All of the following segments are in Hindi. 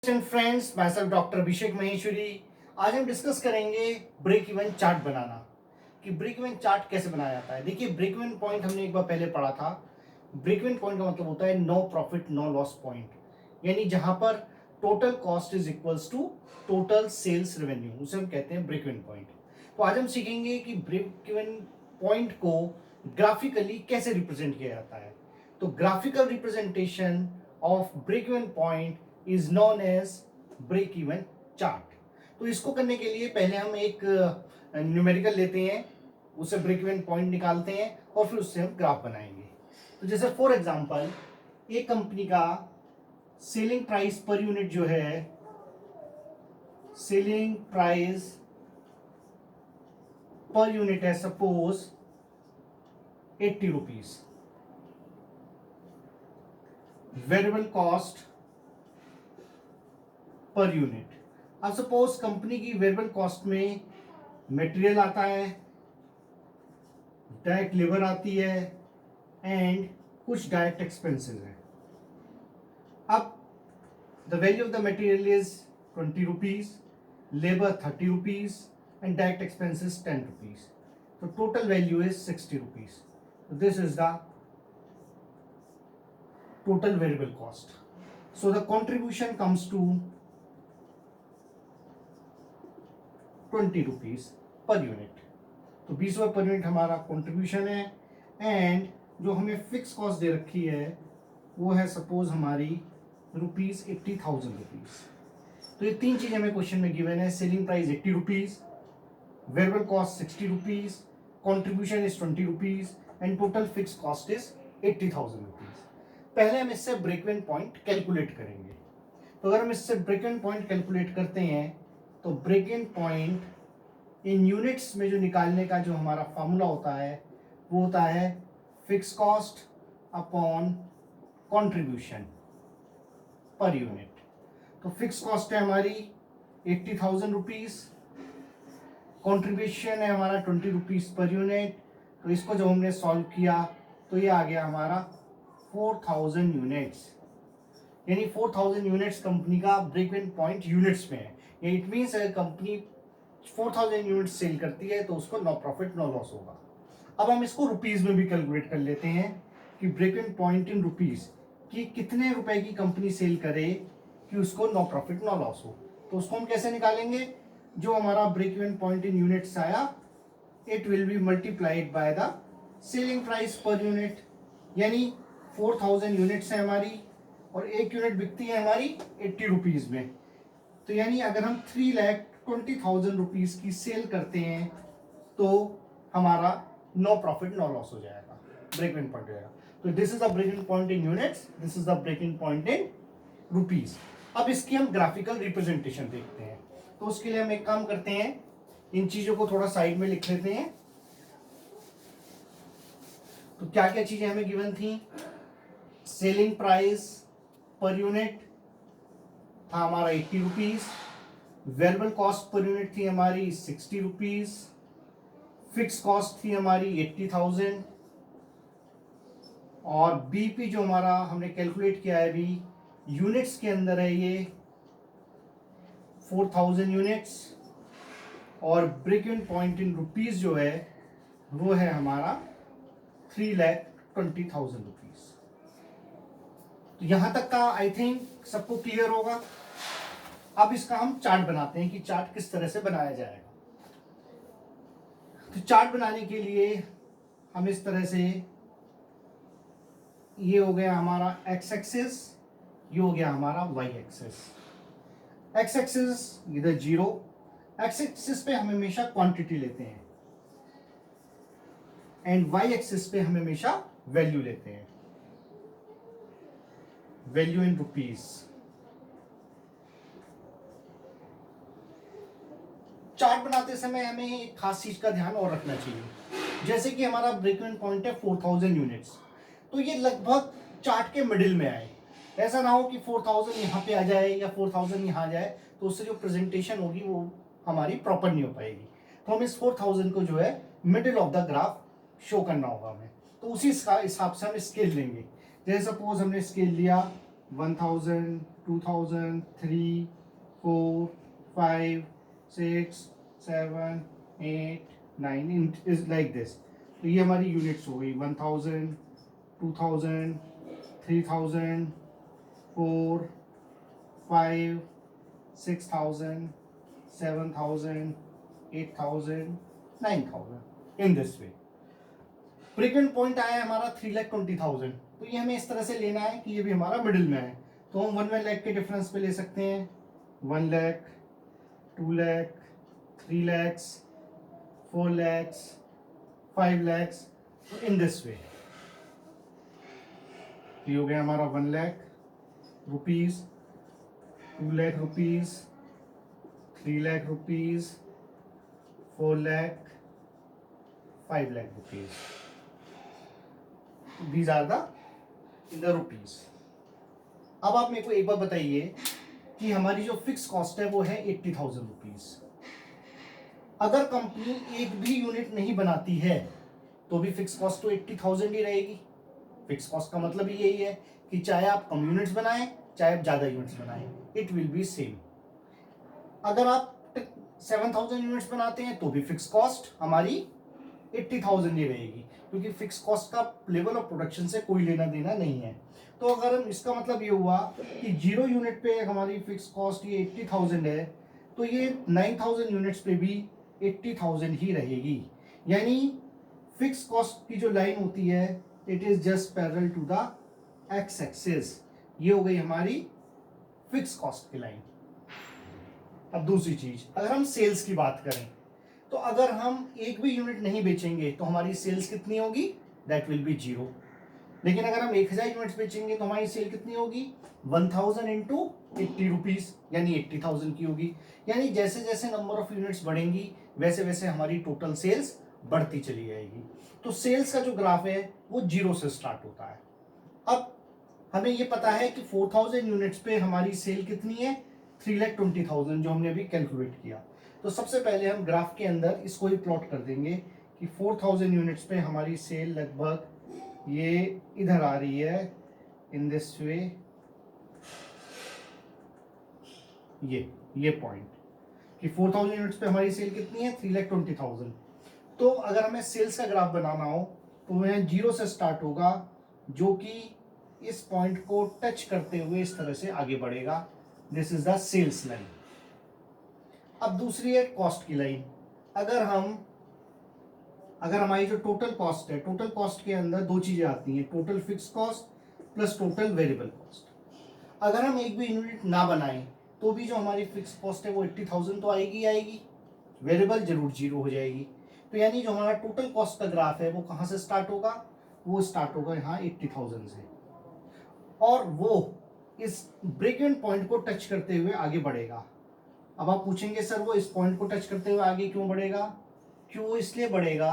फ्रेंड्स, माय सेल्फ डॉक्टर अभिषेक महेश्वरी। आज हम डिस्कस करेंगे ब्रेक इवन चार्ट बनाना, कि ब्रेक इवन चार्ट कैसे बनाया जाता है। देखिए, ब्रेक इवन पॉइंट हमने एक बार पहले पढ़ा था। ब्रेक इवन पॉइंट का मतलब होता है no profit no loss point, यानी जहां पर total cost is equals to total sales revenue, उसे हम कहते हैं ब्रेक इवन पॉइंट। तो आज हम सीखेंगे कि ब्रेक इवन पॉइंट को ग्राफिकली कैसे रिप्रेजेंट किया जाता है। तो graphical representation of break even point is known as break even chart. तो इसको करने के लिए पहले हम एक न्यूमेरिकल लेते हैं, उसे ब्रेक इवन पॉइंट निकालते हैं और फिर उससे हम ग्राफ बनाएंगे। तो जैसे फॉर एग्जांपल, एक कंपनी का सेलिंग प्राइस पर यूनिट जो है, सेलिंग प्राइस पर यूनिट है suppose 80 rupees. Variable cost per unit. अब सपोज कंपनी की वेरिएबल कॉस्ट में मटेरियल आता है, डायरेक्ट लेबर आती है एंड कुछ डायरेक्ट एक्सपेंसेस है। अब the value of the material is 20 rupees, labour 30 rupees and direct expenses 10 rupees. तो total value is 60 rupees. This is the total variable cost. So the contribution comes to 20 rupees per unit. तो 20 रुपये पर यूनिट हमारा कंट्रीब्यूशन है एंड जो हमें फिक्स कॉस्ट दे रखी है वो है सपोज हमारी रुपीज 80,000 रुपीज। तो ये तीन चीजें हमें क्वेश्चन में गिवन है। Selling price 80 rupees, variable cost 60 rupees, contribution is 20 rupees and total fix cost is 80,000 rupees. पहले हम इससे ब्रेक इवन पॉइंट कैलकुलेट करेंगे। तो अगर हम इससे ब्रेक इवन पॉइंट कैलकुलेट करते हैं तो break even point in units में जो निकालने का जो हमारा फॉर्मूला होता है वो होता है fix cost upon contribution per unit. तो फिक्स कॉस्ट है हमारी 80,000 रुपीज, कॉन्ट्रीब्यूशन है हमारा 20 रुपीज पर यूनिट। तो इसको जब हमने सॉल्व किया तो ये आ गया हमारा 4000 यूनिट्स, यानी 4000 यूनिट्स कंपनी का ब्रेक इवन पॉइंट यूनिट्स में है। इट मींस अगर कंपनी 4000 यूनिट्स सेल करती है तो उसको नो प्रॉफिट नो लॉस होगा। अब हम इसको रुपीस में भी कैलकुलेट कर लेते हैं कि break even point in rupees, कि कितने रुपए की कंपनी सेल करे कि उसको नो प्रॉफिट नो लॉस हो। तो उसको हम कैसे निकालेंगे? जो हमारा break even point in units आया, it will be multiplied by the selling price per unit, यानी 4000 यूनिट्स है हमारी और एक यूनिट बिकती है हमारी 80 रुपीज में। तो यानी अगर हम 3,20,000 रुपीज की सेल करते हैं तो हमारा नो प्रॉफिट नो लॉस हो जाएगा, ब्रेक इवन पॉइंट हो जाएगा। तो this is the break even point in units, this is the break even point in rupees. अब इसकी हम ग्राफिकल रिप्रेजेंटेशन देखते हैं। तो उसके लिए हम एक काम करते हैं, इन चीजों को थोड़ा साइड में लिख लेते हैं। तो क्या क्या चीजें हमें गिवन थी? सेलिंग प्राइस पर यूनिट था हमारा 80 rupees, variable cost per unit थी हमारी 60 रुपीज, फिक्स कॉस्ट थी हमारी 80,000 और बीपी जो हमारा हमने कैलकुलेट किया है अभी यूनिट्स के अंदर है ये 4000 यूनिट्स और break even point in rupees जो है वो है हमारा 3,20,000 रुपीज। तो यहां तक का आई थिंक सबको क्लियर होगा। अब इसका हम चार्ट बनाते हैं कि चार्ट किस तरह से बनाया जाएगा। तो चार्ट बनाने के लिए हम इस तरह से, ये हो गया हमारा एक्स एक्सिस, ये हो गया हमारा वाई एक्सिस। एक्स एक्सिस इधर 0, एक्स एक्सिस पे हम हमेशा क्वांटिटी लेते हैं एंड वाई एक्सिस पे हम हमेशा वैल्यू लेते हैं, वैल्यू इन रुपीज। चार्ट बनाते समय हमें एक खास चीज का ध्यान और रखना चाहिए। जैसे कि हमारा ब्रेक इवन पॉइंट है 4000 यूनिट्स, तो ये लगभग चार्ट के मिडिल में आए। ऐसा ना हो कि 4000 यहाँ पे आ जाए या 4000 यहाँ आ जाए, तो उससे जो प्रेजेंटेशन होगी वो हमारी प्रॉपर नहीं हो पाएगी। तो हम इस 4000 को जो है middle of the graph show करना होगा हमें। तो उसी हिसाब से हम स्केल लेंगे। जैसे सपोज हमने स्केल लिया 1000, 2000, 3, 4, 5, 6, 7, 8, 9 is like this. तो ये हमारी यूनिट्स हो गई 1000, 2000, 3000, 4, 5, 6000, 7000, 8000, 9000 in this way. Frequent point आया है हमारा 3,20,000. तो ये हमें इस तरह से लेना है कि ये भी हमारा मिडिल में है. तो हम 1 लाख के डिफरेंस पे ले सकते हैं 1 lakh, 2 lakh, 3 lakhs, 4 lakhs, 5 lakhs. तो इन दिस वे ये हो गया हमारा 1 lakh rupees, 2 lakh rupees, 3 lakh rupees, 4 lakh, 5 lakh rupees. These are the in the rupees. अब आप मेरे को एक बार बताइए कि हमारी जो फिक्स कॉस्ट है वो है 80,000 रुपीज. अगर कंपनी एक भी यूनिट नहीं बनाती है तो भी फिक्स कॉस्ट तो 80,000 ही रहेगी. फिक्स कॉस्ट का मतलब ही यही है कि चाहे आप कम यूनिट्स बनाएं चाहे आप ज्यादा यूनिट्स बनाएं, इट विल बी सेम. अगर आप 7,000 यूनिट्स बनाते हैं तो भी फिक्स कॉस्ट हमारी 80,000 ही रहेगी, क्योंकि फिक्स कॉस्ट का लेवल ऑफ प्रोडक्शन से कोई लेना देना नहीं है. तो अगर हम इसका मतलब ये हुआ कि 0 यूनिट पे हमारी फिक्स कॉस्ट ये 80,000 है, तो ये 9,000 यूनिट्स पे भी 80,000 ही रहेगी. यानी फिक्स कॉस्ट की जो लाइन होती है it is just parallel to the X axis. ये हो गई हमारी फिक्स कॉस्ट की लाइन. अब दूसरी चीज, अगर हम सेल्स की बात करें तो अगर हम एक भी यूनिट नहीं बेचेंगे तो हमारी सेल्स कितनी होगी, दैट विल बी 0. लेकिन अगर हम 1000 यूनिट्स बेचेंगे तो हमारी सेल कितनी होगी, 1000 इंटू 80 रुपीज, यानी 80,000 की होगी. यानी जैसे जैसे नंबर ऑफ यूनिट्स बढ़ेंगी वैसे वैसे हमारी टोटल सेल्स बढ़ती चली जाएगी. तो सेल्स का जो ग्राफ है वो 0 से स्टार्ट होता है. अब हमें ये पता है कि 4000 यूनिट्स पे हमारी सेल कितनी है, 3,20,000, जो हमने अभी कैलकुलेट किया. तो सबसे पहले हम ग्राफ के अंदर इसको ही प्लॉट कर देंगे कि 4000 यूनिट्स पे हमारी सेल लगभग ये इधर आ रही है इन दिस वे. ये पॉइंट कि 4000 यूनिट्स पे हमारी सेल कितनी है, 3,20,000. तो अगर हमें सेल्स का ग्राफ बनाना हो तो वह 0 से स्टार्ट होगा, जो कि इस पॉइंट को टच करते हुए इस तरह से आगे बढ़ेगा. This is the sales line. अब दूसरी है कॉस्ट की लाइन. अगर हमारी जो टोटल कॉस्ट है, टोटल कॉस्ट के अंदर दो चीजें आती हैं, total fix cost plus total variable cost. अगर हम एक भी यूनिट ना बनाएं तो भी जो हमारी फिक्स कॉस्ट है वो 80,000 तो आएगी, वेरिएबल जरूर 0 हो जाएगी. तो यानी जो हमारा टोटल कॉस्ट का ग्राफ है वो कहाँ से स्टार्ट होगा, वो स्टार्ट होगा यहाँ 80,000 से, और वो इस ब्रेक इवन पॉइंट को टच करते हुए आगे बढ़ेगा. अब आप पूछेंगे सर वो इस पॉइंट को टच करते हुए आगे क्यों बढ़ेगा. क्यों इसलिए बढ़ेगा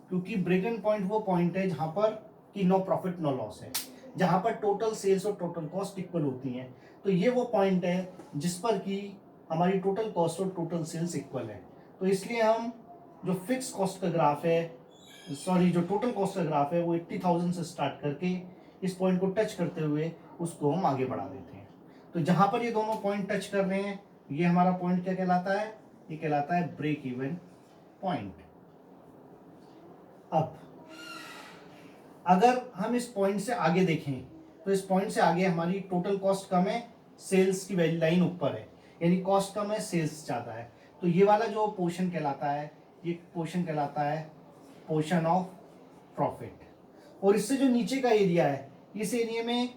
क्योंकि ब्रेक इवन पॉइंट वो पॉइंट है जहां पर कि नो प्रॉफिट नो लॉस है, जहां पर टोटल सेल्स और टोटल कॉस्ट इक्वल होती हैं. तो ये वो पॉइंट है जिस पर कि हमारी टोटल कॉस्ट और टोटल सेल्स इक्वल है. तो इसलिए हम जो फिक्स कॉस्ट का ग्राफ है, जो टोटल कॉस्ट का ग्राफ है वो 80,000 से स्टार्ट करके इस पॉइंट को टच करते हुए उसको हम आगे बढ़ा देते हैं. तो जहां पर ये दोनों पॉइंट टच कर रहे हैं ये हमारा पॉइंट क्या कहलाता है, ये कहलाता है ब्रेक इवन पॉइंट. अब अगर हम इस पॉइंट से आगे देखें तो इस पॉइंट से आगे हमारी टोटल कॉस्ट कम है, सेल्स की वैल्यू लाइन ऊपर है, यानी कॉस्ट कम है सेल्स ज्यादा है. तो ये वाला जो पोर्शन कहलाता है, ये पोर्शन कहलाता है पोर्शन ऑफ प्रॉफिट. और इससे जो नीचे का एरिया है, इस एरिया में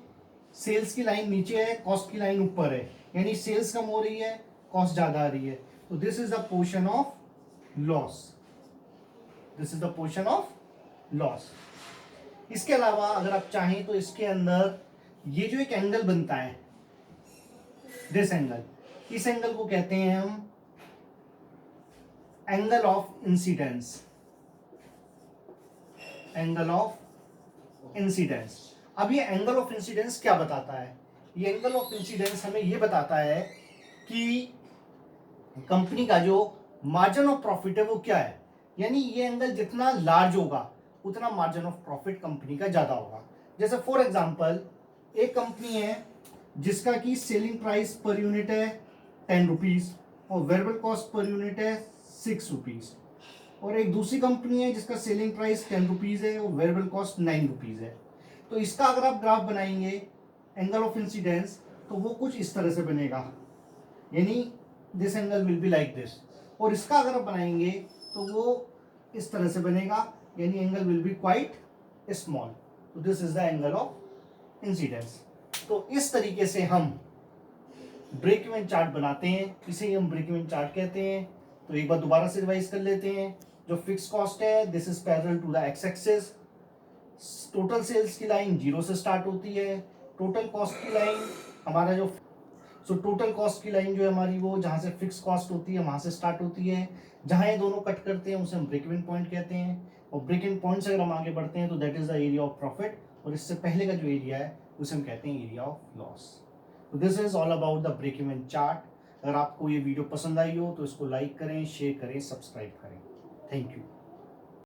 सेल्स की लाइन नीचे है, कॉस्ट की लाइन ऊपर है, यानी सेल्स कम हो रही है, कॉस्ट ज्यादा आ रही है. तो this is the portion of loss. This is the portion of loss. इसके अलावा अगर आप चाहें तो इसके अंदर ये जो एक एंगल बनता है, दिस एंगल, इस एंगल को कहते हैं हम angle of incidence. Angle of incidence. अब ये एंगल ऑफ इंसिडेंस क्या बताता है, ये एंगल ऑफ इंसिडेंस हमें ये बताता है कि कंपनी का जो मार्जिन ऑफ प्रॉफिट है वो क्या है. यानी ये एंगल जितना लार्ज होगा उतना मार्जिन ऑफ प्रॉफिट कंपनी का ज्यादा होगा. जैसे फॉर एग्जांपल एक कंपनी है जिसका की सेलिंग प्राइस पर यूनिट है 10 रुपीज और वेरिएबल कॉस्ट पर यूनिट है 6 रुपीज। और एक दूसरी कंपनी है जिसका सेलिंग प्राइस 10 रुपीज है और वेरिएबल कॉस्ट 9 रुपीज है। तो इसका अगर आप ग्राफ बनाएंगे एंगल ऑफ इंसिडेंस तो वो कुछ इस तरह से बनेगा, यानी this angle will be like this. और इसका अगर आप बनाएंगे तो वो इस तरह से बनेगा, यानी angle will be quite small. तो this is the angle of incidence. तो इस तरीके से हम ब्रेक इवन चार्ट बनाते हैं, इसे ही हम ब्रेक इवन चार्ट कहते हैं। तो एक बार दोबारा से रिवाइज कर लेते हैं। जो फिक्स कॉस्ट है this is parallel to the X axis. Total sales की लाइन 0 से स्टार्ट होती है। टोटल कॉस्ट की लाइन हमारा जो टोटल कॉस्ट की लाइन जो है हमारी वो जहाँ से फिक्स कॉस्ट होती है वहाँ से स्टार्ट होती है। जहाँ ये दोनों कट करते हैं उसे हम ब्रेक इवन पॉइंट कहते हैं। और ब्रेक इवन पॉइंट से अगर हम आगे बढ़ते हैं तो that is the area of profit, और इससे पहले का जो एरिया है उसे हम कहते हैं एरिया ऑफ लॉस। तो this is all about the break even chart. अगर आपको ये वीडियो पसंद आई हो तो इसको लाइक करें, शेयर करें, सब्सक्राइब करें। Thank you.